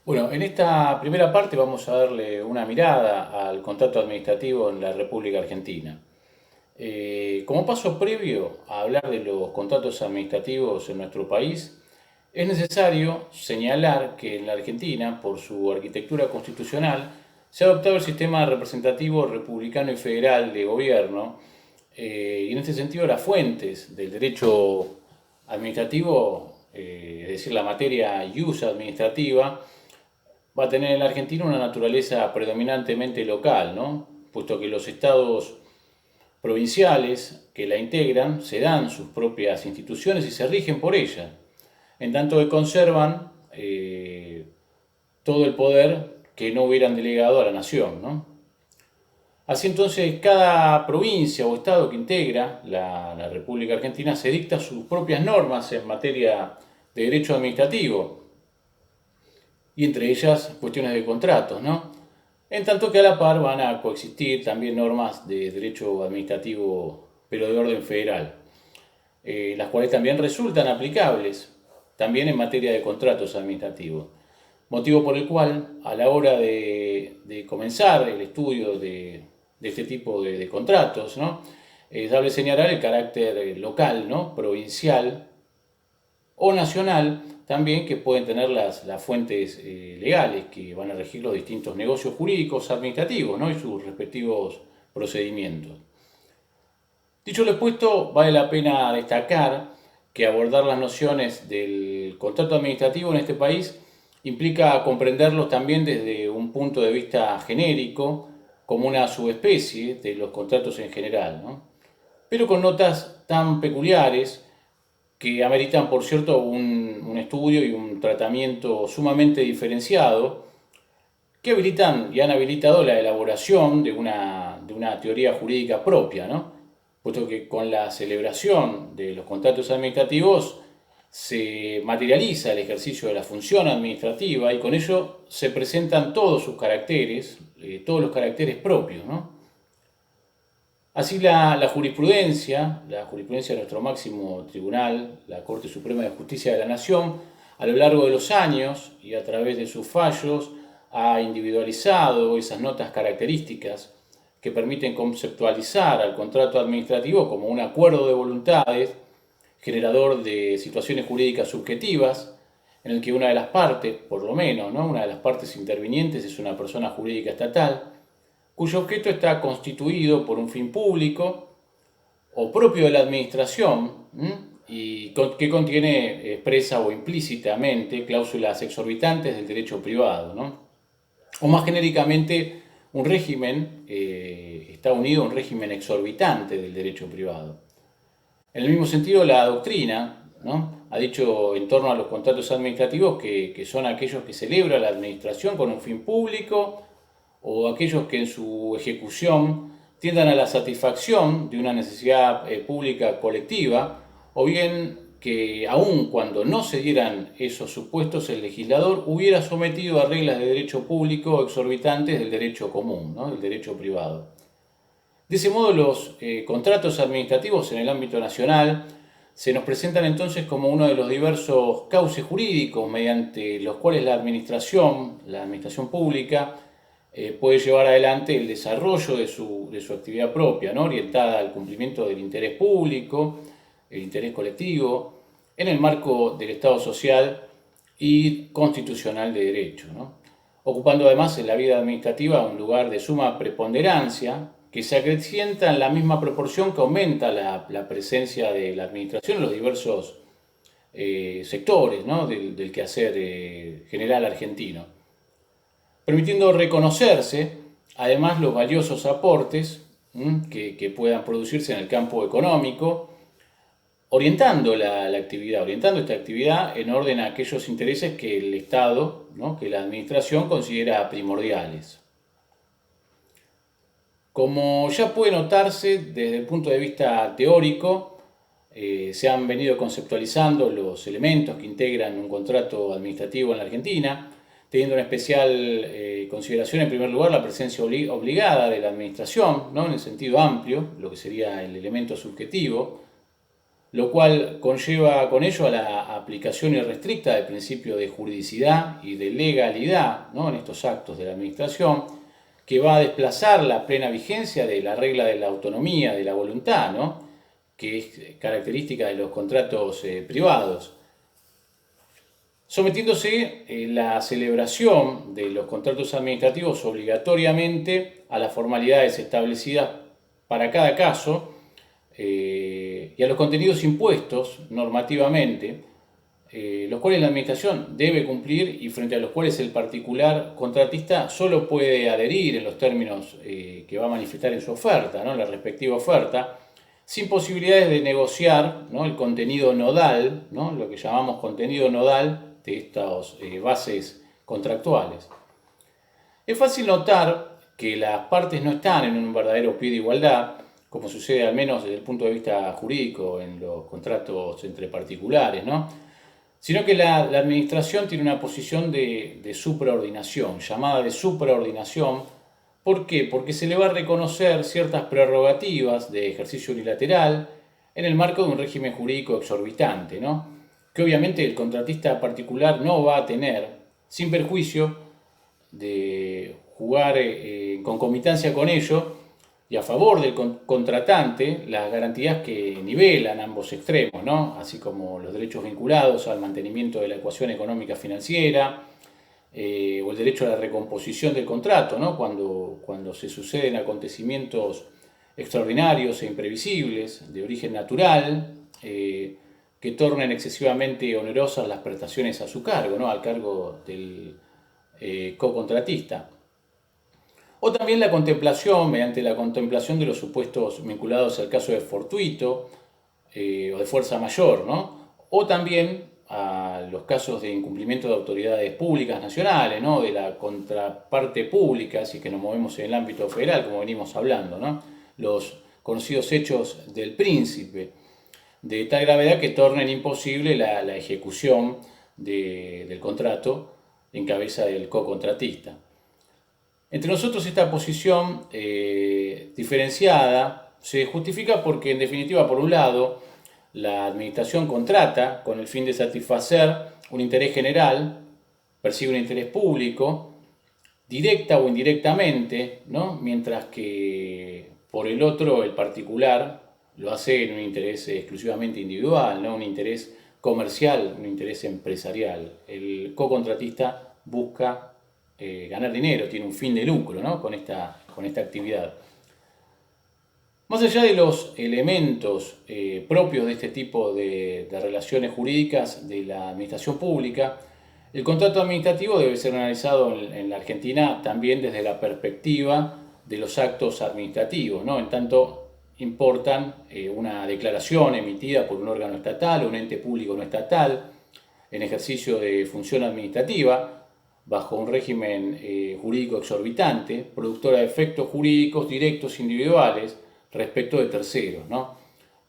Bueno, en esta primera parte vamos a darle una mirada al contrato administrativo en la República Argentina. Como paso previo a hablar de los contratos administrativos en nuestro país, es necesario señalar que en la Argentina, por su arquitectura constitucional, se ha adoptado el sistema representativo republicano y federal de gobierno, y en este sentido las fuentes del derecho administrativo, es decir, la materia ius administrativa, va a tener en la Argentina una naturaleza predominantemente local, ¿no? Puesto que los estados provinciales que la integran se dan sus propias instituciones y se rigen por ellas, en tanto que conservan todo el poder que no hubieran delegado a la nación, ¿no? Así entonces, cada provincia o estado que integra la República Argentina se dicta sus propias normas en materia de derecho administrativo, y entre ellas cuestiones de contratos, ¿no? En tanto que a la par van a coexistir también normas de derecho administrativo, pero de orden federal, las cuales también resultan aplicables también en materia de contratos administrativos. Motivo por el cual, a la hora de comenzar el estudio de este tipo de contratos, ¿no? Cabe señalar el carácter local, ¿no? Provincial o nacional también, que pueden tener las fuentes legales que van a regir los distintos negocios jurídicos administrativos, ¿no? Y sus respectivos procedimientos. Dicho lo expuesto, vale la pena destacar que abordar las nociones del contrato administrativo en este país implica comprenderlos también desde un punto de vista genérico, como una subespecie de los contratos en general, ¿no? Pero con notas tan peculiares que ameritan, por cierto, un estudio y un tratamiento sumamente diferenciado, que habilitan y han habilitado la elaboración de una teoría jurídica propia, ¿no? Puesto que con la celebración de los contratos administrativos se materializa el ejercicio de la función administrativa y con ello se presentan todos sus caracteres, todos los caracteres propios, ¿no? Así la jurisprudencia de nuestro máximo tribunal, la Corte Suprema de Justicia de la Nación, a lo largo de los años y a través de sus fallos, ha individualizado esas notas características que permiten conceptualizar al contrato administrativo como un acuerdo de voluntades, generador de situaciones jurídicas subjetivas, en el que una de las partes, por lo menos, ¿no? Una de las partes intervinientes es una persona jurídica estatal, cuyo objeto está constituido por un fin público o propio de la administración, y que contiene expresa o implícitamente cláusulas exorbitantes del derecho privado, ¿no? O más genéricamente, un régimen está unido a un régimen exorbitante del derecho privado. En el mismo sentido, la doctrina, ¿no? Ha dicho en torno a los contratos administrativos que son aquellos que celebra la administración con un fin público o aquellos que en su ejecución tiendan a la satisfacción de una necesidad pública colectiva, o bien que aun cuando no se dieran esos supuestos, el legislador hubiera sometido a reglas de derecho público exorbitantes del derecho común, ¿no? Del derecho privado. De ese modo, los contratos administrativos en el ámbito nacional se nos presentan entonces como uno de los diversos cauces jurídicos mediante los cuales la administración pública, puede llevar adelante el desarrollo de su actividad propia, ¿no? Orientada al cumplimiento del interés público, el interés colectivo, en el marco del Estado social y constitucional de derecho, ¿no? Ocupando además en la vida administrativa un lugar de suma preponderancia, que se acrecienta en la misma proporción que aumenta la presencia de la administración en los diversos sectores, ¿no? del quehacer general argentino, permitiendo reconocerse además los valiosos aportes que puedan producirse en el campo económico, orientando esta actividad en orden a aquellos intereses que el Estado, ¿no? Que la administración considera primordiales. Como ya puede notarse desde el punto de vista teórico, se han venido conceptualizando los elementos que integran un contrato administrativo en la Argentina, teniendo en especial consideración, en primer lugar, la presencia obligada de la administración, ¿no? En el sentido amplio, lo que sería el elemento subjetivo, lo cual conlleva con ello a la aplicación irrestricta del principio de juridicidad y de legalidad, ¿no?, en estos actos de la administración, que va a desplazar la plena vigencia de la regla de la autonomía, de la voluntad, ¿no?, que es característica de los contratos privados, sometiéndose la celebración de los contratos administrativos obligatoriamente a las formalidades establecidas para cada caso y a los contenidos impuestos normativamente, los cuales la administración debe cumplir y frente a los cuales el particular contratista solo puede adherir en los términos que va a manifestar en su oferta, ¿no?, la respectiva oferta, sin posibilidades de negociar, ¿no?, el contenido nodal, ¿no?, lo que llamamos contenido nodal de estas bases contractuales. Es fácil notar que las partes no están en un verdadero pie de igualdad, como sucede al menos desde el punto de vista jurídico en los contratos entre particulares, ¿no?, sino que la administración tiene una posición de supraordinación, llamada de supraordinación. ¿Por qué? Porque se le va a reconocer ciertas prerrogativas de ejercicio unilateral en el marco de un régimen jurídico exorbitante, ¿no?, que obviamente el contratista particular no va a tener, sin perjuicio de jugar en concomitancia con ello y a favor del contratante las garantías que nivelan ambos extremos, ¿no?, así como los derechos vinculados al mantenimiento de la ecuación económica financiera o el derecho a la recomposición del contrato, ¿no?, cuando se suceden acontecimientos extraordinarios e imprevisibles de origen natural que tornen excesivamente onerosas las prestaciones a su cargo, ¿no?, al cargo del cocontratista. O también la contemplación, mediante la contemplación de los supuestos vinculados al caso de fortuito o de fuerza mayor, ¿no?, o también a los casos de incumplimiento de autoridades públicas nacionales, ¿no?, de la contraparte pública, así que nos movemos en el ámbito federal, como venimos hablando, ¿no?, los conocidos hechos del príncipe, de tal gravedad que tornen imposible la ejecución del contrato en cabeza del cocontratista. Entre nosotros esta posición diferenciada se justifica porque, en definitiva, por un lado, la administración contrata con el fin de satisfacer un interés general, persigue un interés público, directa o indirectamente, ¿no?, mientras que por el otro, el particular, lo hace en un interés exclusivamente individual, ¿no?, un interés comercial, un interés empresarial. El cocontratista busca ganar dinero, tiene un fin de lucro, ¿no?, con esta actividad. Más allá de los elementos propios de este tipo de relaciones jurídicas de la administración pública, el contrato administrativo debe ser analizado en la Argentina también desde la perspectiva de los actos administrativos, ¿no?, en tanto importan una declaración emitida por un órgano estatal o un ente público no estatal en ejercicio de función administrativa bajo un régimen jurídico exorbitante, productora de efectos jurídicos directos individuales respecto de terceros, ¿no?,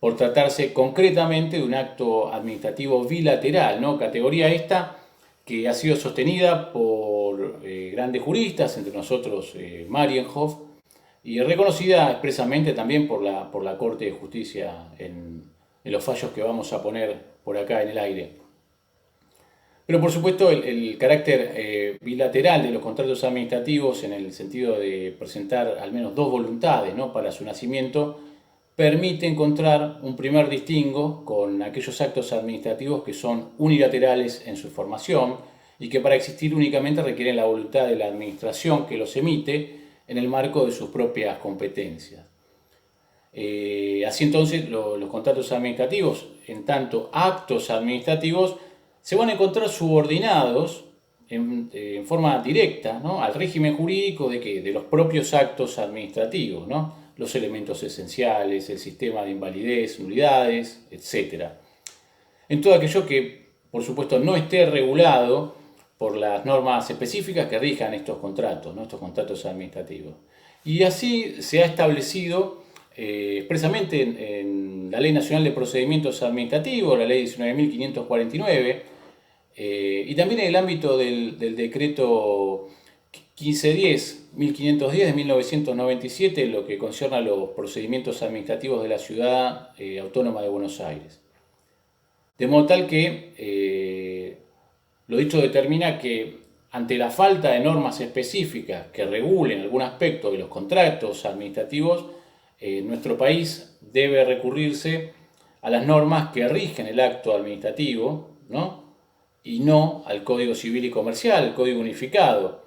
por tratarse concretamente de un acto administrativo bilateral, ¿no?, categoría esta que ha sido sostenida por grandes juristas, entre nosotros Marienhof, y reconocida expresamente también por la Corte de Justicia en los fallos que vamos a poner por acá en el aire. Pero por supuesto el carácter bilateral de los contratos administrativos, en el sentido de presentar al menos dos voluntades, ¿no?, para su nacimiento, permite encontrar un primer distingo con aquellos actos administrativos que son unilaterales en su formación y que para existir únicamente requieren la voluntad de la administración que los emite en el marco de sus propias competencias. Así entonces los contratos administrativos, en tanto actos administrativos, se van a encontrar subordinados en forma directa, ¿no?, al régimen jurídico de los propios actos administrativos, ¿no?, los elementos esenciales, el sistema de invalidez, nulidades, etc. En todo aquello que, por supuesto, no esté regulado por las normas específicas que rijan estos contratos, ¿no?, estos contratos administrativos. Y así se ha establecido expresamente en la Ley Nacional de Procedimientos Administrativos, la Ley 19.549, y también en el ámbito del decreto 1510 de 1997, en lo que concierne a los procedimientos administrativos de la Ciudad Autónoma de Buenos Aires. De modo tal que lo dicho determina que ante la falta de normas específicas que regulen algún aspecto de los contratos administrativos, nuestro país debe recurrirse a las normas que rigen el acto administrativo, ¿no? Y no al Código Civil y Comercial, el Código Unificado.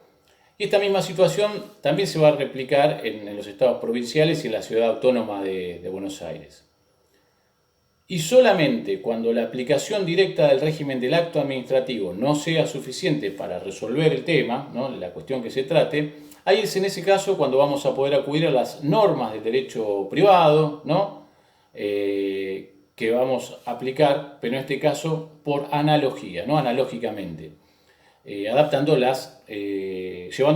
Y esta misma situación también se va a replicar en los estados provinciales y en la ciudad autónoma de Buenos Aires. Y solamente cuando la aplicación directa del régimen del acto administrativo no sea suficiente para resolver el tema, ¿no?, la cuestión que se trate, ahí es en ese caso cuando vamos a poder acudir a las normas del derecho privado, ¿no?, que vamos a aplicar, pero en este caso por analogía, ¿no?, analógicamente, llevando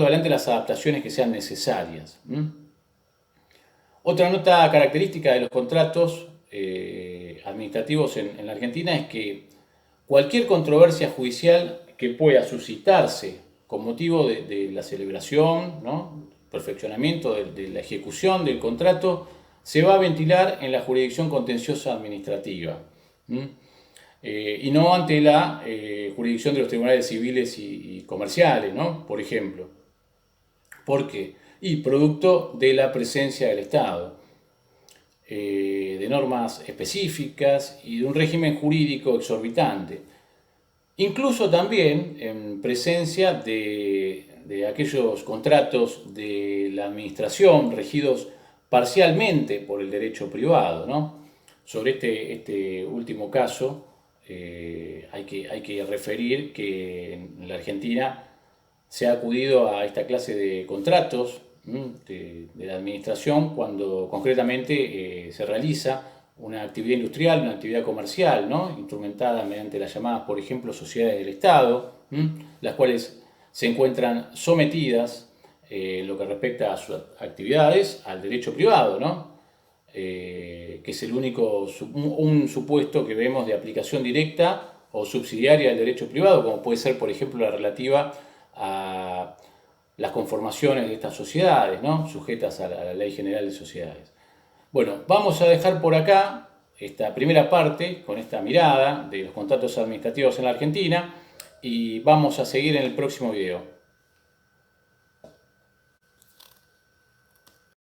adelante las adaptaciones que sean necesarias. Otra nota característica de los contratos administrativos en la Argentina es que cualquier controversia judicial que pueda suscitarse con motivo de la celebración, ¿no?, perfeccionamiento de la ejecución del contrato, se va a ventilar en la jurisdicción contenciosa administrativa, y no ante la jurisdicción de los tribunales civiles y comerciales, ¿no?, por ejemplo. ¿Por qué? Y producto de la presencia del Estado, de normas específicas y de un régimen jurídico exorbitante. Incluso también en presencia de aquellos contratos de la administración regidos parcialmente por el derecho privado, ¿no? Sobre este último caso hay que referir que en la Argentina se ha acudido a esta clase de contratos de la administración cuando concretamente se realiza una actividad industrial, una actividad comercial, ¿no?, instrumentada mediante las llamadas, por ejemplo, sociedades del Estado, las cuales se encuentran sometidas en lo que respecta a sus actividades al derecho privado, ¿no?, que es el único un supuesto que vemos de aplicación directa o subsidiaria del derecho privado, como puede ser, por ejemplo, la relativa a las conformaciones de estas sociedades, ¿no?, sujetas a la Ley General de Sociedades. Bueno, vamos a dejar por acá esta primera parte con esta mirada de los contratos administrativos en la Argentina y vamos a seguir en el próximo video.